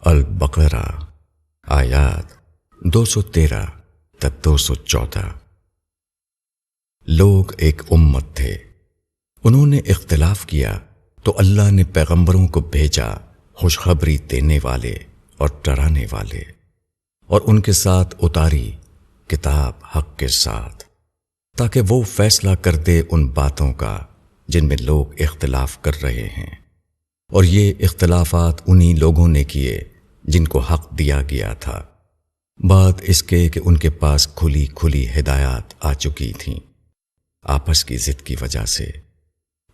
البقرہ آیات 213 تا 214۔ لوگ ایک امت تھے، انہوں نے اختلاف کیا تو اللہ نے پیغمبروں کو بھیجا خوشخبری دینے والے اور ڈرانے والے، اور ان کے ساتھ اتاری کتاب حق کے ساتھ، تاکہ وہ فیصلہ کر دے ان باتوں کا جن میں لوگ اختلاف کر رہے ہیں۔ اور یہ اختلافات انہی لوگوں نے کیے جن کو حق دیا گیا تھا، بات اس کے کہ ان کے پاس کھلی کھلی ہدایات آ چکی تھیں، آپس کی ضد کی وجہ سے۔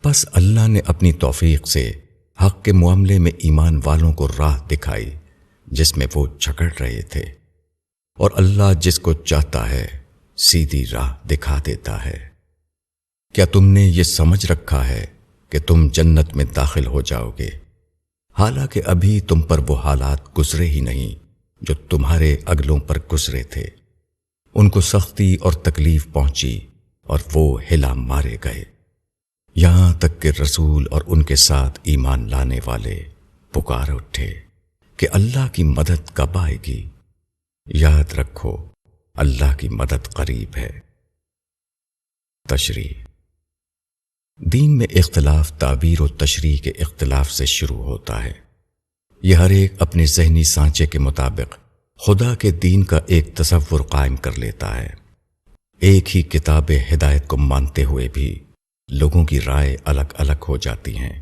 پس اللہ نے اپنی توفیق سے حق کے معاملے میں ایمان والوں کو راہ دکھائی جس میں وہ جھگڑ رہے تھے، اور اللہ جس کو چاہتا ہے سیدھی راہ دکھا دیتا ہے۔ کیا تم نے یہ سمجھ رکھا ہے کہ تم جنت میں داخل ہو جاؤ گے، حالانکہ ابھی تم پر وہ حالات گزرے ہی نہیں جو تمہارے اگلوں پر گزرے تھے؟ ان کو سختی اور تکلیف پہنچی اور وہ ہلا مارے گئے، یہاں تک کہ رسول اور ان کے ساتھ ایمان لانے والے پکار اٹھے کہ اللہ کی مدد کب آئے گی؟ یاد رکھو اللہ کی مدد قریب ہے۔ تشریح۔ دین میں اختلاف تعبیر و تشریح کے اختلاف سے شروع ہوتا ہے۔ یہ ہر ایک اپنے ذہنی سانچے کے مطابق خدا کے دین کا ایک تصور قائم کر لیتا ہے۔ ایک ہی کتاب ہدایت کو مانتے ہوئے بھی لوگوں کی رائے الگ الگ ہو جاتی ہیں۔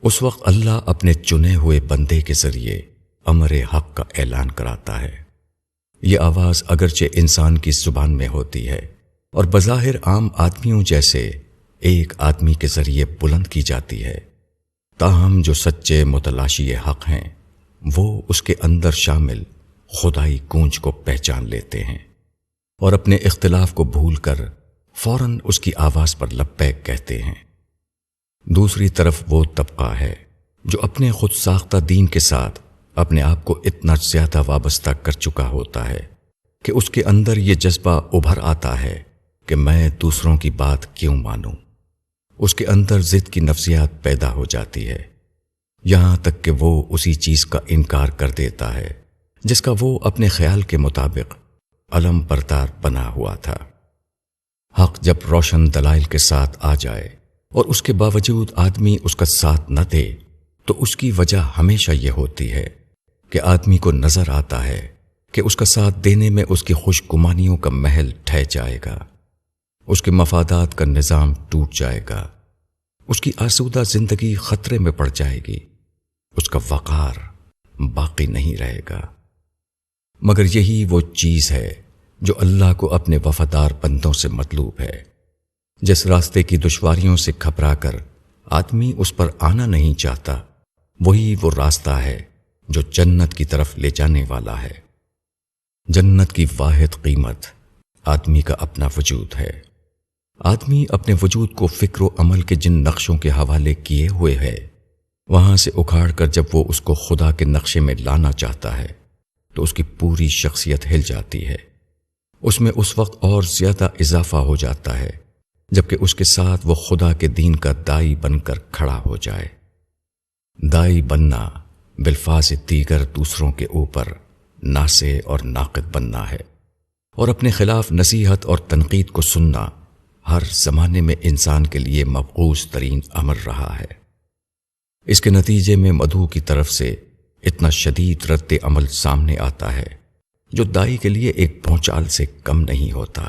اس وقت اللہ اپنے چنے ہوئے بندے کے ذریعے امر حق کا اعلان کراتا ہے۔ یہ آواز اگرچہ انسان کی زبان میں ہوتی ہے اور بظاہر عام آدمیوں جیسے ایک آدمی کے ذریعے بلند کی جاتی ہے، تاہم جو سچے متلاشی حق ہیں وہ اس کے اندر شامل خدائی گونج کو پہچان لیتے ہیں اور اپنے اختلاف کو بھول کر فوراً اس کی آواز پر لبیک کہتے ہیں۔ دوسری طرف وہ طبقہ ہے جو اپنے خود ساختہ دین کے ساتھ اپنے آپ کو اتنا زیادہ وابستہ کر چکا ہوتا ہے کہ اس کے اندر یہ جذبہ ابھر آتا ہے کہ میں دوسروں کی بات کیوں مانوں۔ اس کے اندر ضد کی نفسیات پیدا ہو جاتی ہے، یہاں تک کہ وہ اسی چیز کا انکار کر دیتا ہے جس کا وہ اپنے خیال کے مطابق علم بردار بنا ہوا تھا۔ حق جب روشن دلائل کے ساتھ آ جائے اور اس کے باوجود آدمی اس کا ساتھ نہ دے تو اس کی وجہ ہمیشہ یہ ہوتی ہے کہ آدمی کو نظر آتا ہے کہ اس کا ساتھ دینے میں اس کی خوش گمانیوں کا محل ڈھہ جائے گا، اس کے مفادات کا نظام ٹوٹ جائے گا، اس کی آسودہ زندگی خطرے میں پڑ جائے گی، اس کا وقار باقی نہیں رہے گا۔ مگر یہی وہ چیز ہے جو اللہ کو اپنے وفادار بندوں سے مطلوب ہے۔ جس راستے کی دشواریوں سے گھبرا کر آدمی اس پر آنا نہیں چاہتا، وہی وہ راستہ ہے جو جنت کی طرف لے جانے والا ہے۔ جنت کی واحد قیمت آدمی کا اپنا وجود ہے۔ آدمی اپنے وجود کو فکر و عمل کے جن نقشوں کے حوالے کیے ہوئے ہے، وہاں سے اکھاڑ کر جب وہ اس کو خدا کے نقشے میں لانا چاہتا ہے تو اس کی پوری شخصیت ہل جاتی ہے۔ اس میں اس وقت اور زیادہ اضافہ ہو جاتا ہے جبکہ اس کے ساتھ وہ خدا کے دین کا دائی بن کر کھڑا ہو جائے۔ دائی بننا بالفاظ دیگر دوسروں کے اوپر ناصح اور ناقد بننا ہے، اور اپنے خلاف نصیحت اور تنقید کو سننا ہر زمانے میں انسان کے لیے مبغوض ترین امر رہا ہے۔ اس کے نتیجے میں مدعو کی طرف سے اتنا شدید رد عمل سامنے آتا ہے جو دائی کے لیے ایک بھونچال سے کم نہیں ہوتا۔